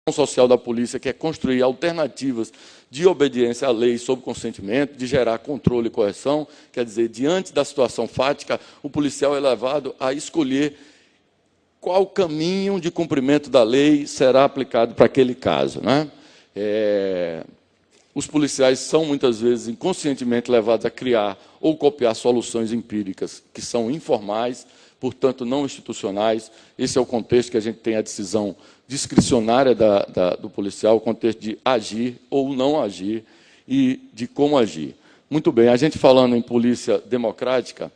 social da polícia, que é construir alternativas de obediência à lei sob consentimento, de gerar controle e correção, quer dizer, diante da situação fática, o policial é levado a escolher qual caminho de cumprimento da lei será aplicado para aquele caso, né? Os policiais são, muitas vezes, inconscientemente levados a criar ou copiar soluções empíricas que são informais, portanto, não institucionais. Esse é o contexto que a gente tem a decisão discricionária do policial, o contexto de agir ou não agir e de como agir. Muito bem, a gente falando em polícia democrática,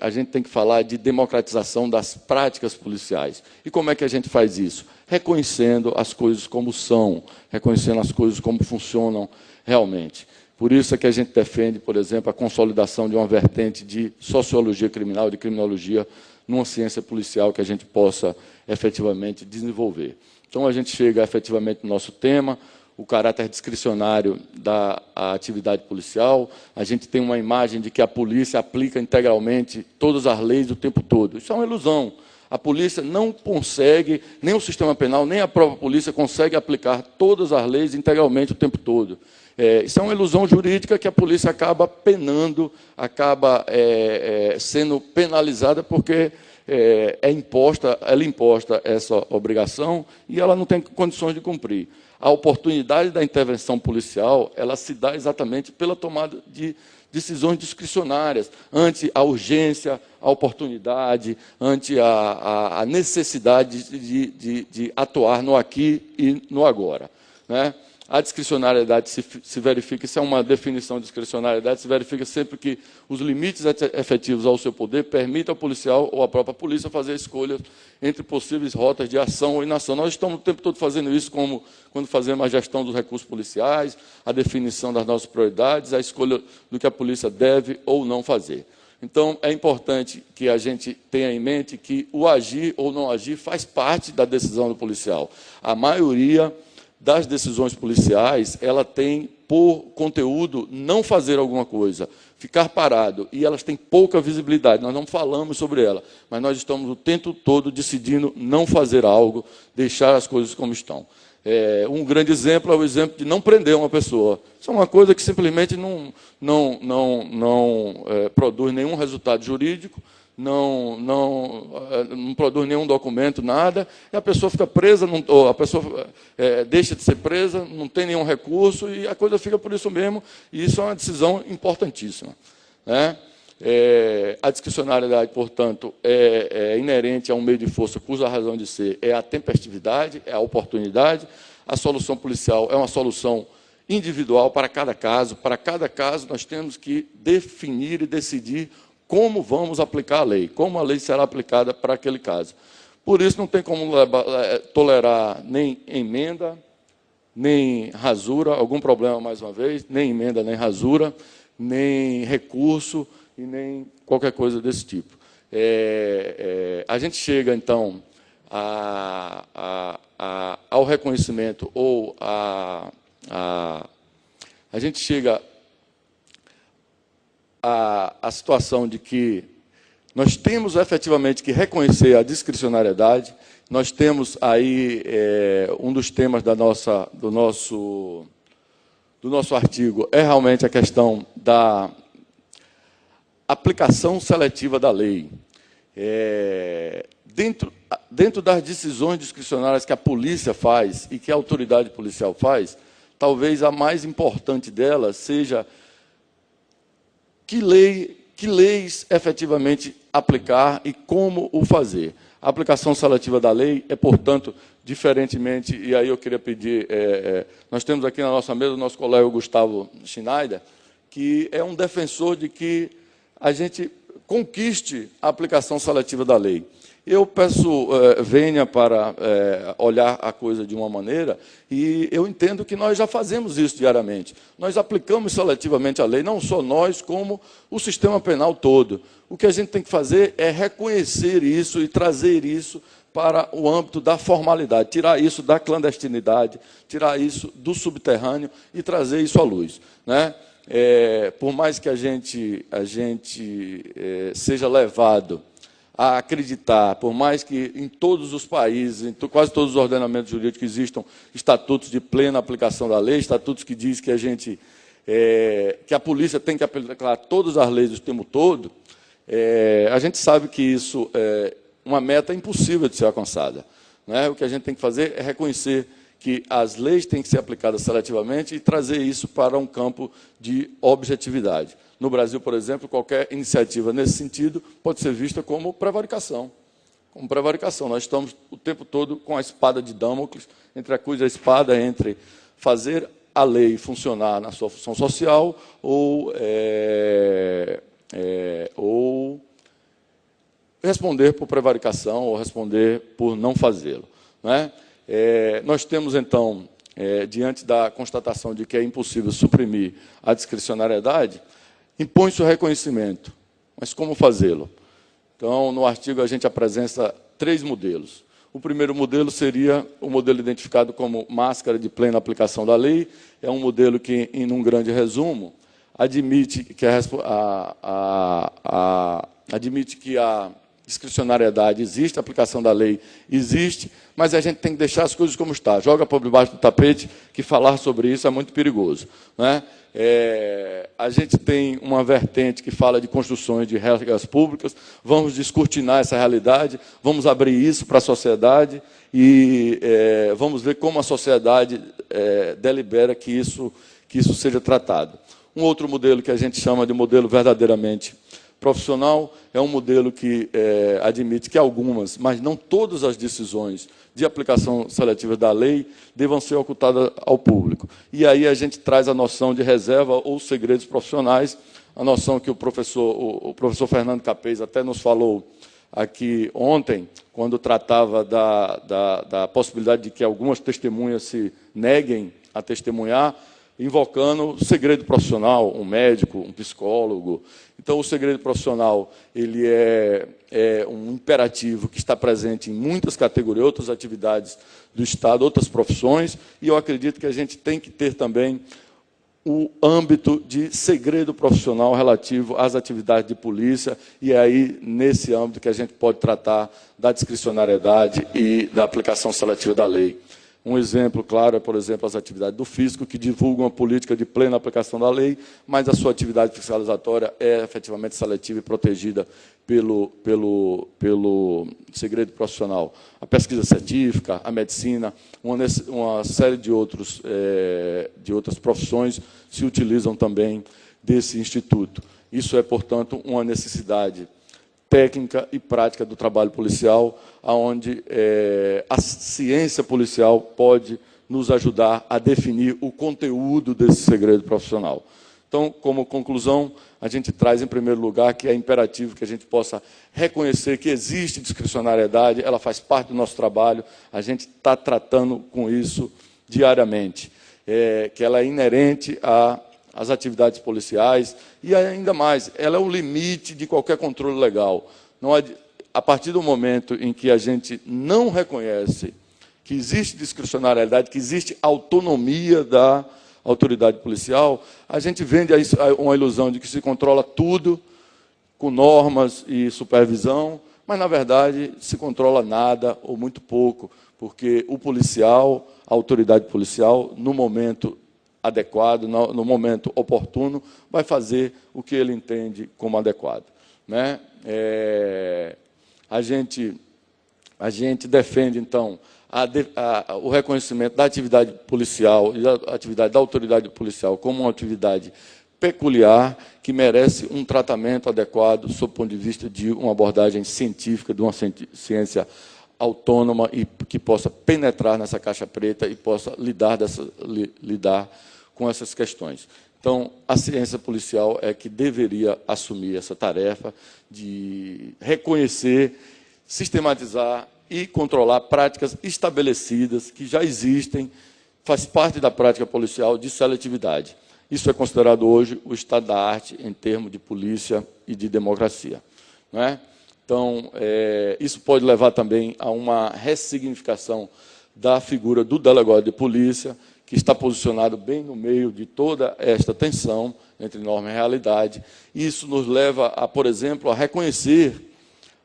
a gente tem que falar de democratização das práticas policiais. E como é que a gente faz isso? Reconhecendo as coisas como são, reconhecendo as coisas como funcionam realmente. Por isso é que a gente defende, por exemplo, a consolidação de uma vertente de sociologia criminal, de criminologia, numa ciência policial que a gente possa efetivamente desenvolver. Então, a gente chega efetivamente no nosso tema, o caráter discricionário da atividade policial. A gente tem uma imagem de que a polícia aplica integralmente todas as leis o tempo todo. Isso é uma ilusão. A polícia não consegue, nem o sistema penal, nem a própria polícia consegue aplicar todas as leis integralmente o tempo todo. Isso é uma ilusão jurídica que a polícia acaba penando, acaba sendo penalizada porque ela imposta essa obrigação e ela não tem condições de cumprir. A oportunidade da intervenção policial, ela se dá exatamente pela tomada de decisões discricionárias, ante a urgência, a oportunidade, ante a necessidade de atuar no aqui e no agora, né? A discricionariedade se verifica, isso é uma definição de discricionariedade, se verifica sempre que os limites efetivos ao seu poder permitem ao policial ou à própria polícia fazer escolhas entre possíveis rotas de ação ou inação. Nós estamos o tempo todo fazendo isso, como quando fazemos a gestão dos recursos policiais, a definição das nossas prioridades, a escolha do que a polícia deve ou não fazer. Então, é importante que a gente tenha em mente que o agir ou não agir faz parte da decisão do policial. A maioria das decisões policiais, ela tem por conteúdo não fazer alguma coisa, ficar parado, e elas têm pouca visibilidade, nós não falamos sobre ela, mas nós estamos o tempo todo decidindo não fazer algo, deixar as coisas como estão. Um grande exemplo é o exemplo de não prender uma pessoa. Isso é uma coisa que simplesmente não produz nenhum resultado jurídico, não produz nenhum documento, nada, e a pessoa fica presa, ou a pessoa deixa de ser presa, não tem nenhum recurso, e a coisa fica por isso mesmo, e isso é uma decisão importantíssima, né? A discricionariedade, portanto, é inerente a um meio de força cuja razão de ser é a tempestividade, é a oportunidade. A solução policial é uma solução individual para cada caso. Para cada caso, nós temos que definir e decidir como vamos aplicar a lei, como a lei será aplicada para aquele caso. Por isso, não tem como tolerar nem emenda, nem rasura, algum problema, mais uma vez, nem emenda, nem rasura, nem recurso e nem qualquer coisa desse tipo. A gente chega, então, ao reconhecimento ou a gente chega a situação de que nós temos efetivamente que reconhecer a discricionariedade. Nós temos aí um dos temas do nosso artigo é realmente a questão da aplicação seletiva da lei. Dentro das decisões discricionárias que a polícia faz e que a autoridade policial faz, talvez a mais importante delas seja que leis efetivamente aplicar e como o fazer. A aplicação seletiva da lei é, portanto, diferentemente, e aí eu queria pedir, nós temos aqui na nossa mesa o nosso colega Gustavo Schneider, que é um defensor de que a gente conquiste a aplicação seletiva da lei. Eu peço vênia para olhar a coisa de uma maneira, e eu entendo que nós já fazemos isso diariamente. Nós aplicamos seletivamente a lei, não só nós, como o sistema penal todo. O que a gente tem que fazer é reconhecer isso e trazer isso para o âmbito da formalidade, tirar isso da clandestinidade, tirar isso do subterrâneo e trazer isso à luz, né? Por mais que a gente seja levado a acreditar, por mais que em todos os países, em quase todos os ordenamentos jurídicos existam estatutos de plena aplicação da lei, estatutos que diz que que a polícia tem que aplicar todas as leis o tempo todo, a gente sabe que isso é uma meta impossível de ser alcançada, né? O que a gente tem que fazer é reconhecer que as leis têm que ser aplicadas seletivamente e trazer isso para um campo de objetividade. No Brasil, por exemplo, qualquer iniciativa nesse sentido pode ser vista como prevaricação. Como prevaricação. Nós estamos o tempo todo com a espada de Damocles, entre a cruz e a espada, entre fazer a lei funcionar na sua função social ou responder por prevaricação ou responder por não fazê-lo, né? Nós temos, então, diante da constatação de que é impossível suprimir a discricionariedade, impõe-se o reconhecimento. Mas como fazê-lo? Então, no artigo, a gente apresenta 3 modelos. O primeiro modelo seria o modelo identificado como máscara de plena aplicação da lei. É um modelo que, em um grande resumo, admite que a discricionariedade existe, a aplicação da lei existe, mas a gente tem que deixar as coisas como está. Joga por debaixo do tapete, que falar sobre isso é muito perigoso, né? A gente tem uma vertente que fala de construções de regras públicas, vamos descortinar essa realidade, vamos abrir isso para a sociedade e vamos ver como a sociedade delibera que isso seja tratado. Um outro modelo que a gente chama de modelo verdadeiramente profissional é um modelo que admite que algumas, mas não todas as decisões de aplicação seletiva da lei devam ser ocultadas ao público. E aí a gente traz a noção de reserva ou segredos profissionais, a noção que o professor Fernando Capês até nos falou aqui ontem, quando tratava da possibilidade de que algumas testemunhas se neguem a testemunhar, invocando o segredo profissional, um médico, um psicólogo. Então, o segredo profissional ele é um imperativo que está presente em muitas categorias, outras atividades do Estado, outras profissões, e eu acredito que a gente tem que ter também o âmbito de segredo profissional relativo às atividades de polícia, e é aí, nesse âmbito, que a gente pode tratar da discricionariedade e da aplicação seletiva da lei. Um exemplo claro é, por exemplo, as atividades do fisco, que divulgam a política de plena aplicação da lei, mas a sua atividade fiscalizatória é efetivamente seletiva e protegida pelo segredo profissional. A pesquisa científica, a medicina, uma série de outras profissões se utilizam também desse instituto. Isso é, portanto, uma necessidade técnica e prática do trabalho policial, onde a ciência policial pode nos ajudar a definir o conteúdo desse segredo profissional. Então, como conclusão, a gente traz, em primeiro lugar, que é imperativo que a gente possa reconhecer que existe discricionariedade, ela faz parte do nosso trabalho, a gente está tratando com isso diariamente, que ela é inerente às atividades policiais, e ainda mais, ela é o limite de qualquer controle legal. Não a partir do momento em que a gente não reconhece que existe discricionariedade, que existe autonomia da autoridade policial, a gente vende uma ilusão de que se controla tudo com normas e supervisão, mas, na verdade, se controla nada ou muito pouco, porque o policial, a autoridade policial, no momento adequado, no momento oportuno, vai fazer o que ele entende como adequado, né? A gente defende, então, o reconhecimento da atividade policial e da atividade da autoridade policial como uma atividade peculiar que merece um tratamento adequado sob o ponto de vista de uma abordagem científica, de uma ciência autônoma e que possa penetrar nessa caixa preta e possa lidar com essas questões. Então, a ciência policial é que deveria assumir essa tarefa de reconhecer, sistematizar e controlar práticas estabelecidas, que já existem, faz parte da prática policial de seletividade. Isso é considerado hoje o estado da arte em termos de polícia e de democracia, não é? Então, isso pode levar também a uma ressignificação da figura do delegado de polícia, que está posicionado bem no meio de toda esta tensão entre norma e realidade. Isso nos leva, por exemplo, a reconhecer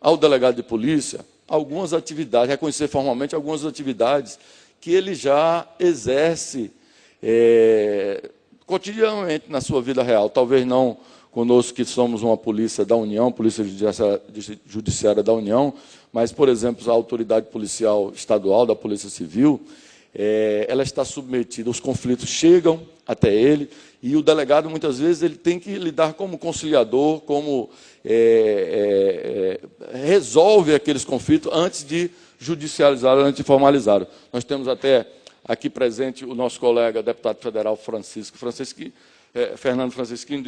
ao delegado de polícia algumas atividades, reconhecer formalmente algumas atividades que ele já exerce cotidianamente na sua vida real. Talvez não conosco, que somos uma polícia da União, Polícia Judiciária da União, mas, por exemplo, a autoridade policial estadual da Polícia Civil, ela está submetida, os conflitos chegam até ele, e o delegado, muitas vezes, ele tem que lidar como conciliador, como resolve aqueles conflitos antes de judicializar, antes de formalizar. Nós temos até aqui presente o nosso colega, deputado federal Fernando Francischini,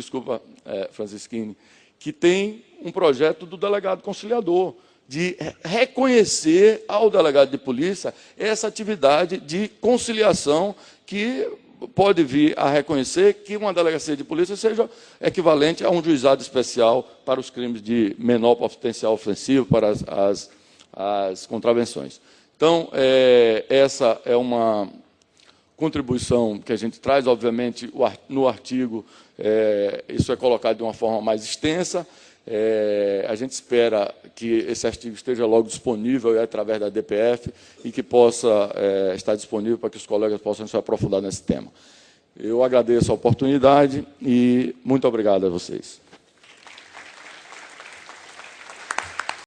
Francischini, que tem um projeto do delegado conciliador, de reconhecer ao delegado de polícia essa atividade de conciliação que pode vir a reconhecer que uma delegacia de polícia seja equivalente a um juizado especial para os crimes de menor potencial ofensivo, para as contravenções. Então, essa é uma contribuição que a gente traz, obviamente, no artigo, isso é colocado de uma forma mais extensa. A gente espera que esse artigo esteja logo disponível através da DPF e que possa estar disponível para que os colegas possam se aprofundar nesse tema. Eu agradeço a oportunidade e muito obrigado a vocês.